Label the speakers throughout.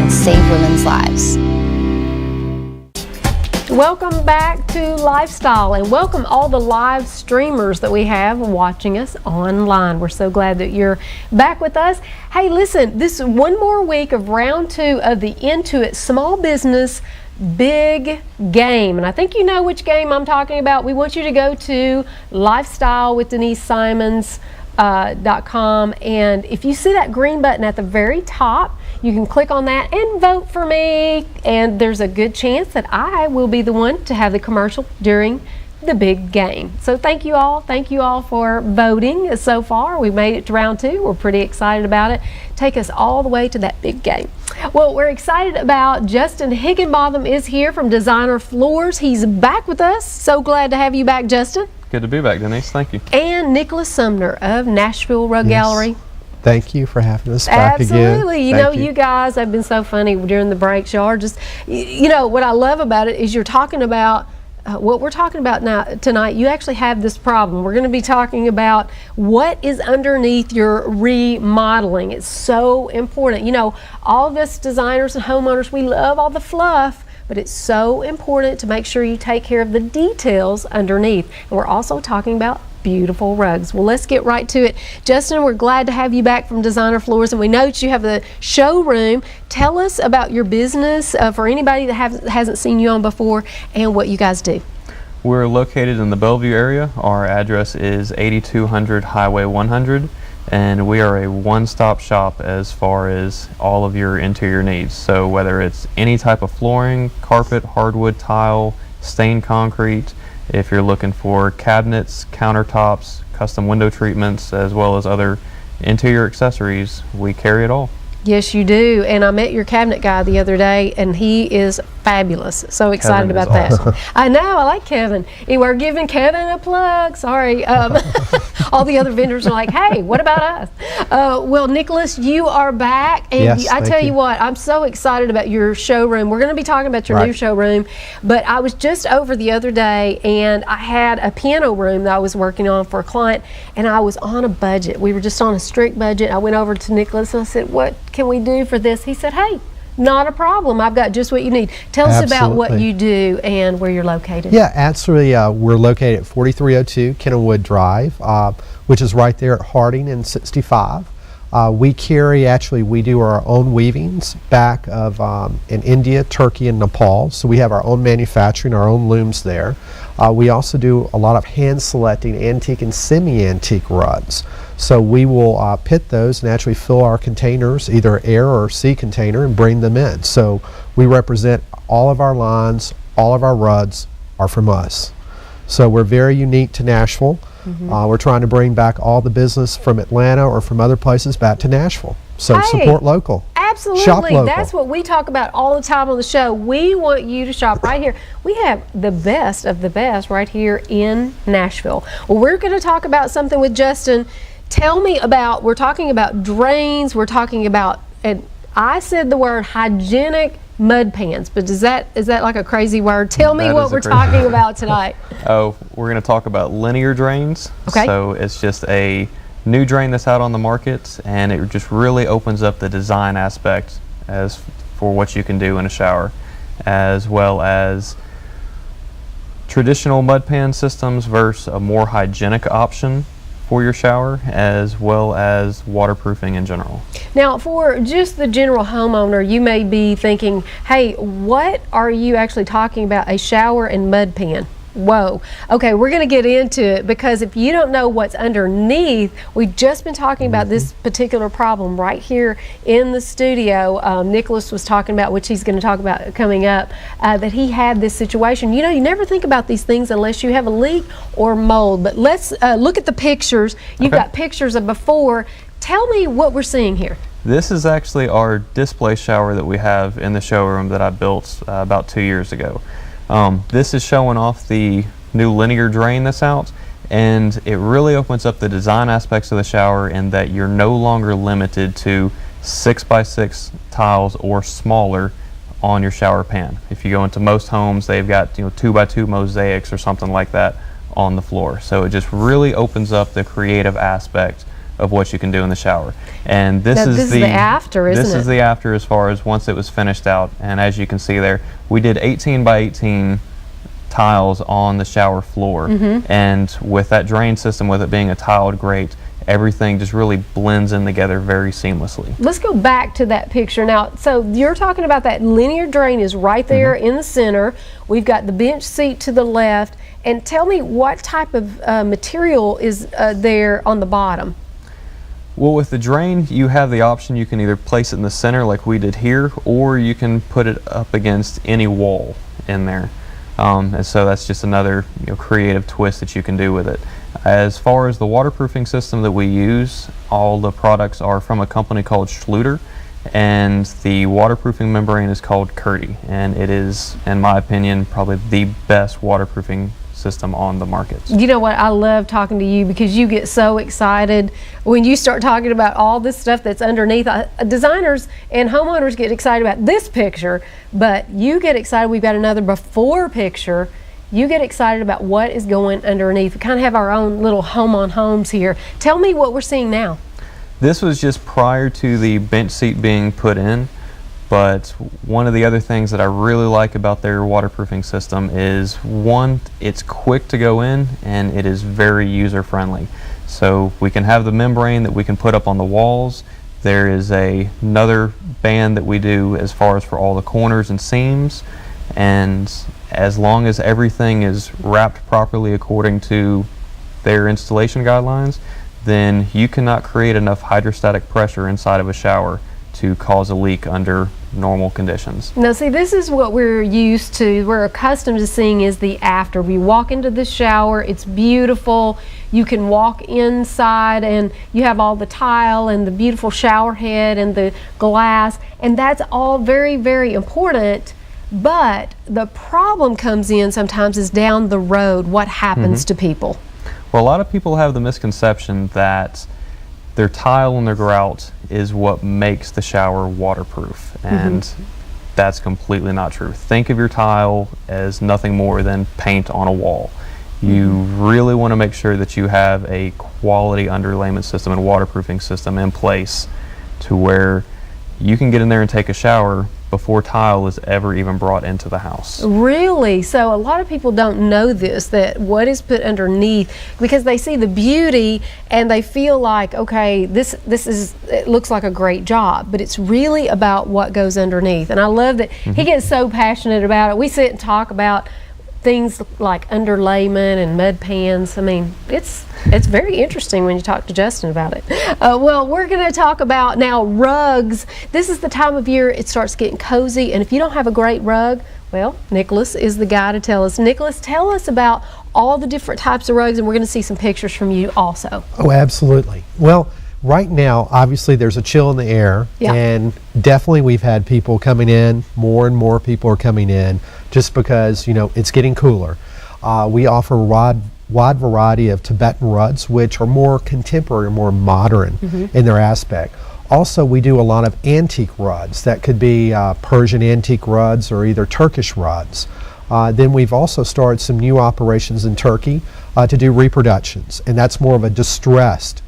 Speaker 1: and save women's lives.
Speaker 2: Welcome back to LifeStyle, and welcome all the live streamers that we have watching us online. We're so glad that you're back with us. Hey, listen, this is one more week of round 2 of the Intuit Small Business Big Game, and I think you know which game I'm talking about. We want you to go to LifeStyle with Denise Simons.com, and if you see that green button at the very top, you can click on that and vote for me, and there's a good chance that I will be the one to have the commercial during the big game. So thank you all for voting so far. We made it to round 2. We're pretty excited about it. Take us all the way to that big game. Well, we're excited about Justin Higginbotham is here from Designer Floors. He's back with us. So glad to have you back, Justin.
Speaker 3: Good to be back, Denise. Thank you.
Speaker 2: And Nicholas Sumner of Nashville Rug Gallery.
Speaker 4: Thank you for having us back again.
Speaker 2: Absolutely. You know, you guys have been so funny during the breaks. Y'all are just, you know, what I love about it is you're talking about what we're talking about now tonight. You actually have this problem. We're going to be talking about what is underneath your remodeling. It's so important. You know, all of us designers and homeowners, we love all the fluff, but it's so important to make sure you take care of the details underneath. And we're also talking about beautiful rugs. Well, let's get right to it. Justin, we're glad to have you back from Designer Floors, and we know that you have the showroom. Tell us about your business for anybody that hasn't seen you on before and what you guys do.
Speaker 3: We're located in the Bellevue area. Our address is 8200 Highway 100, and we are a one-stop shop as far as all of your interior needs. So whether it's any type of flooring, carpet, hardwood, tile, stained concrete, if you're looking for cabinets, countertops, custom window treatments, as well as other interior accessories, we carry it all.
Speaker 2: Yes, you do. And I met your cabinet guy the other day, and he is fabulous. So excited about that. Awesome. I know, I like Kevin. We're giving Kevin a plug. Sorry. All the other vendors are like, hey, what about us? Well, Nicholas, you are back. And
Speaker 4: yes,
Speaker 2: I tell you what, I'm so excited about your showroom. We're going to be talking about your new showroom. But I was just over the other day, and I had a piano room that I was working on for a client, and I was on a budget. We were just on a strict budget. I went over to Nicholas and I said, what can we do for this? He said, hey, not a problem. I've got just what you need. Tell us about what you do and where you're located.
Speaker 4: Yeah, actually, we're located at 4302 Kenilwood Drive, which is right there at Harding and 65. We do our own weavings back of in India, Turkey, and Nepal. So we have our own manufacturing, our own looms there. We also do a lot of hand selecting antique and semi-antique rugs. So we will pit those and actually fill our containers, either air or sea container, and bring them in. So we represent all of our lines, all of our rugs are from us. So we're very unique to Nashville. We're trying to bring back all the business from Atlanta or from other places back to Nashville. So support local.
Speaker 2: Absolutely.
Speaker 4: Shop local.
Speaker 2: That's what we talk about all the time on the show. We want you to shop right here. We have the best of the best right here in Nashville. Well, we're going to talk about something with Justin. Tell me about, we're talking about drains, we're talking about, and I said the word hygienic mud pans, but is that like a crazy word? Tell me what we're talking about tonight.
Speaker 3: Oh, we're going to talk about linear drains.
Speaker 2: Okay.
Speaker 3: So it's just a new drain that's out on the market, and it just really opens up the design aspect as for what you can do in a shower, as well as traditional mud pan systems versus a more hygienic option for your shower, as well as waterproofing in general.
Speaker 2: Now, for just the general homeowner, you may be thinking, hey, what are you actually talking about, a shower and mud pan? Whoa. Okay, we're going to get into it, because if you don't know what's underneath, we've just been talking about this particular problem right here in the studio. Nicholas was talking about, which he's going to talk about coming up, that he had this situation. You know, you never think about these things unless you have a leak or mold. But let's look at the pictures. You've got pictures of before. Tell me what we're seeing here.
Speaker 3: This is actually our display shower that we have in the showroom that I built about 2 years ago. This is showing off the new linear drain that's out, and it really opens up the design aspects of the shower in that you're no longer limited to 6x6 tiles or smaller on your shower pan. If you go into most homes, they've got 2x2 mosaics or something like that on the floor. So it just really opens up the creative aspect of what you can do in the shower. And
Speaker 2: Now, this is the after, isn't
Speaker 3: This
Speaker 2: it?
Speaker 3: is the after as far as once it was finished out. And as you can see there, we did 18 by 18 tiles on the shower floor. And with that drain system, with it being a tiled grate, everything just really blends in together very seamlessly.
Speaker 2: Let's go back to that picture now. So you're talking about that linear drain is right there in the center. We've got the bench seat to the left. And tell me what type of material is there on the bottom?
Speaker 3: Well, with the drain, you have the option, you can either place it in the center like we did here, or you can put it up against any wall in there. And so that's just another creative twist that you can do with it. As far as the waterproofing system that we use, all the products are from a company called Schluter, and the waterproofing membrane is called Curdy, and it is, in my opinion, probably the best waterproofing system on the market.
Speaker 2: You know what, I love talking to you because you get so excited when you start talking about all this stuff that's underneath. Designers and homeowners get excited about this picture, but you get excited. We've got another before picture. You get excited about what is going underneath. We kind of have our own little home on homes here. Tell me what we're seeing now.
Speaker 3: This was just prior to the bench seat being put in. But one of the other things that I really like about their waterproofing system is, one, it's quick to go in and it is very user friendly. So we can have the membrane that we can put up on the walls. There is another band that we do as far as for all the corners and seams, and as long as everything is wrapped properly according to their installation guidelines, then you cannot create enough hydrostatic pressure inside of a shower to cause a leak under normal conditions.
Speaker 2: Now see, this is what we're used to, we're accustomed to seeing is the after. We walk into the shower, it's beautiful, you can walk inside and you have all the tile and the beautiful shower head and the glass, and that's all very, very important. But the problem comes in sometimes is down the road, what happens to people?
Speaker 3: Well, a lot of people have the misconception that their tile and their grout is what makes the shower waterproof, and that's completely not true. Think of your tile as nothing more than paint on a wall. You really want to make sure that you have a quality underlayment system and waterproofing system in place to where you can get in there and take a shower before tile is ever even brought into the house.
Speaker 2: Really? So a lot of people don't know this, that what is put underneath, because they see the beauty and they feel like, okay, this is, it looks like a great job, but it's really about what goes underneath. And I love that he gets so passionate about it. We sit and talk about things like underlayment and mud pans. I mean, it's very interesting when you talk to Justin about it. Well, we're going to talk about now rugs. This is the time of year it starts getting cozy, and if you don't have a great rug, well, Nicholas is the guy to tell us. Nicholas, tell us about all the different types of rugs, and we're going to see some pictures from you also.
Speaker 4: Oh, absolutely. Well, right now, obviously, there's a chill in the air, and definitely we've had people coming in. More and more people are coming in just because, it's getting cooler. We offer a wide variety of Tibetan rugs, which are more contemporary, more modern in their aspect. Also, we do a lot of antique rugs. That could be Persian antique rugs or either Turkish rugs. Then we've also started some new operations in Turkey to do reproductions, and that's more of a distressed.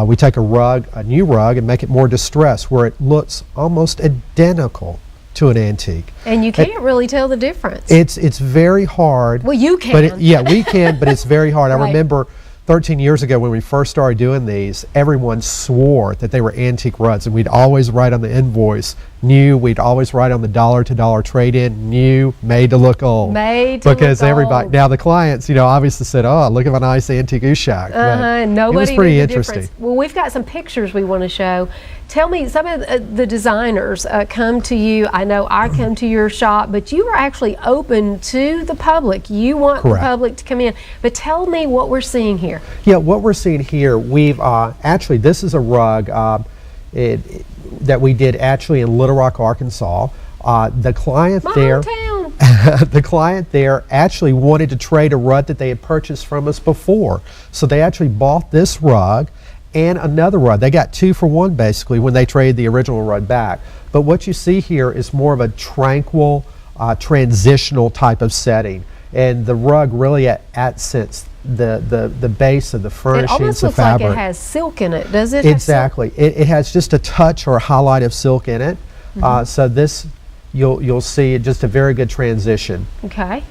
Speaker 4: We take a new rug, and make it more distressed, where it looks almost identical to an antique.
Speaker 2: And you can't really tell the difference.
Speaker 4: It's very hard.
Speaker 2: Well, you can.
Speaker 4: But we can, but it's very hard. I remember 13 years ago when we first started doing these, everyone swore that they were antique rugs, and we'd always write on the invoice, new. We'd always write on the dollar-to-dollar trade-in, new, made to look old.
Speaker 2: Made to
Speaker 4: because
Speaker 2: look
Speaker 4: everybody,
Speaker 2: old.
Speaker 4: Now the clients, obviously said, oh, look at a nice antique Ushak.
Speaker 2: Nobody
Speaker 4: it was pretty
Speaker 2: knew the
Speaker 4: interesting.
Speaker 2: difference. Well, we've got some pictures we want to show. Tell me, some of the designers come to you. I know I come to your shop, but you are actually open to the public. You want the public to come in. But tell me what we're seeing here.
Speaker 4: Yeah, what we're seeing here, we've actually, this is a rug that we did actually in Little Rock, Arkansas. The client the client there actually wanted to trade a rug that they had purchased from us before. So they actually bought this rug and another rug. They got 2 for 1 basically when they traded the original rug back. But what you see here is more of a tranquil, transitional type of setting. And the rug really accents the base of the
Speaker 2: It
Speaker 4: furnishings,
Speaker 2: almost
Speaker 4: the
Speaker 2: looks like
Speaker 4: fabric.
Speaker 2: it has silk in it, does it? have silk?
Speaker 4: Exactly. It has just a touch or a highlight of silk in it. So this, you'll see just a very good transition.
Speaker 2: Okay.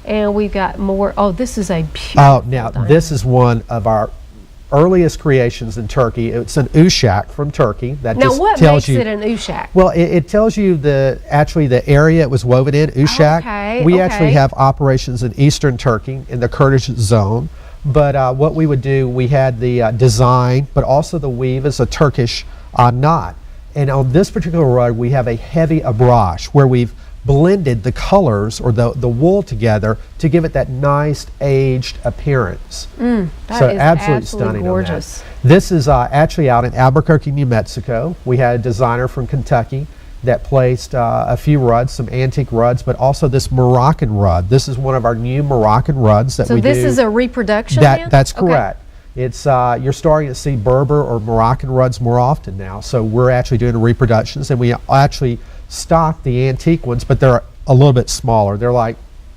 Speaker 2: And we've got more. Oh, this is a beautiful
Speaker 4: Oh, now
Speaker 2: dining
Speaker 4: this is one of our earliest creations in Turkey. It's an ushak from Turkey. That
Speaker 2: Now,
Speaker 4: just
Speaker 2: what
Speaker 4: tells
Speaker 2: makes
Speaker 4: you.
Speaker 2: it an ushak?
Speaker 4: Well, it tells you actually the area it was woven in, ushak.
Speaker 2: Okay,
Speaker 4: We
Speaker 2: okay.
Speaker 4: actually have operations in eastern Turkey in the Kurdish zone. But what we would do, we had the design, but also the weave is a Turkish knot. And on this particular rug, we have a heavy abrash where we've blended the colors or the wool together to give it that nice aged appearance.
Speaker 2: That
Speaker 4: So
Speaker 2: is
Speaker 4: absolutely stunning
Speaker 2: gorgeous.
Speaker 4: on that. This is actually out in Albuquerque, New Mexico. We had a designer from Kentucky that placed a few rugs, some antique rugs, but also this Moroccan rug. This is one of our new Moroccan rugs that
Speaker 2: So
Speaker 4: we do.
Speaker 2: this is a reproduction then?
Speaker 4: That's
Speaker 2: Okay.
Speaker 4: correct. It's you're starting to see Berber or Moroccan rugs more often now. So we're actually doing reproductions, and we actually stock the antique ones, but they're a little bit smaller. They're like,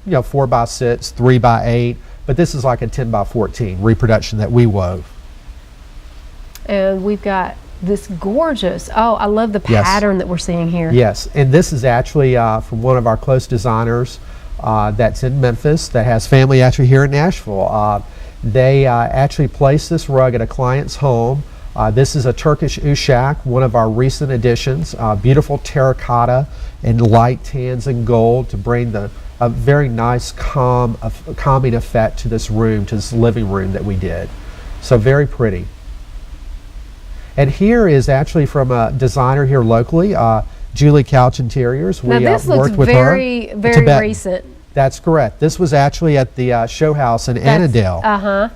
Speaker 4: 4x6, 3x8, but this is like a 10x14 reproduction that we wove.
Speaker 2: And we've got this gorgeous, oh, I love the
Speaker 4: Yes.
Speaker 2: pattern that we're seeing here.
Speaker 4: Yes, and this is actually from one of our close designers that's in Memphis that has family actually here in Nashville. They actually placed this rug at a client's home. This is a Turkish ushak, one of our recent additions. Beautiful terracotta and light tans and gold to bring a very nice calming effect to this room, to this living room that we did. So very pretty. And here is actually from a designer here locally, Julie Couch Interiors.
Speaker 2: Now this looks
Speaker 4: worked with
Speaker 2: very,
Speaker 4: her.
Speaker 2: very
Speaker 4: Tibetan.
Speaker 2: recent.
Speaker 4: That's correct. This was actually at the show house in Annandale.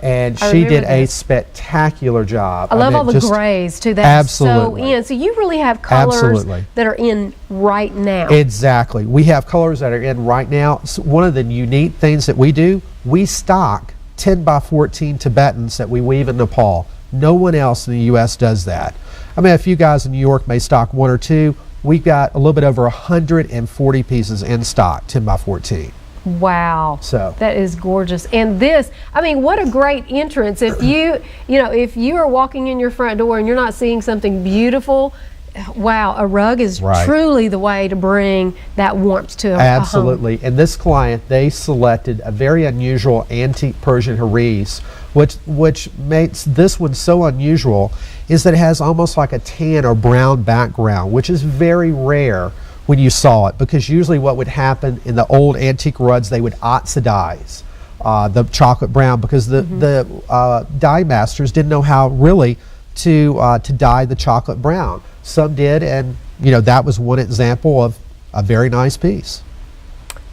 Speaker 4: And
Speaker 2: I
Speaker 4: she did
Speaker 2: remember
Speaker 4: a
Speaker 2: this.
Speaker 4: spectacular job.
Speaker 2: I love
Speaker 4: mean,
Speaker 2: all the
Speaker 4: just
Speaker 2: grays too. That's so
Speaker 4: Absolutely.
Speaker 2: in. So you really have colors
Speaker 4: Absolutely.
Speaker 2: that are in right now.
Speaker 4: Exactly. We have colors that are in right now. One of the unique things that we do, we stock 10x14 Tibetans that we weave in Nepal. No one else in the U.S. does that. I mean, a few guys in New York may stock one or two. We've got a little bit over 140 pieces in stock, 10x14.
Speaker 2: Wow.
Speaker 4: So.
Speaker 2: That is gorgeous. And this, I mean, what a great entrance. If if you are walking in your front door and you're not seeing something beautiful, wow, a rug is
Speaker 4: Right.
Speaker 2: truly the way to bring that warmth to a home.
Speaker 4: Absolutely. And this client, they selected a very unusual antique Persian Haris, which makes this one so unusual is that it has almost like a tan or brown background, which is very rare when you saw it, because usually what would happen in the old antique rugs, they would oxidize the chocolate brown because the dye masters didn't know how really to dye the chocolate brown. Some did, and that was one example of a very nice piece.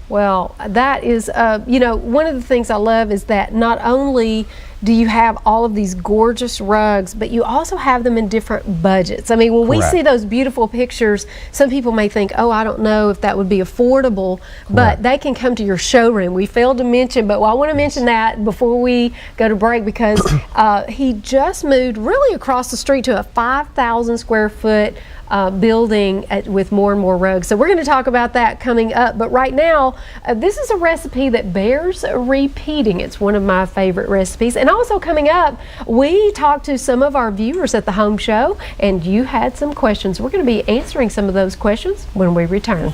Speaker 2: Well, that is, one of the things I love is that not only do you have all of these gorgeous rugs, but you also have them in different budgets. I mean, when we
Speaker 4: Correct.
Speaker 2: see those beautiful pictures, some people may think, oh, I don't know if that would be affordable, but they can come to your showroom. We failed to mention, but I want to mention that before we go to break, because he just moved really across the street to a 5,000 square foot building with more and more rugs. So we're going to talk about that coming up. But right now, this is a recipe that bears repeating. It's one of my favorite recipes. And also coming up, we talked to some of our viewers at the home show, and you had some questions. We're going to be answering some of those questions when we return.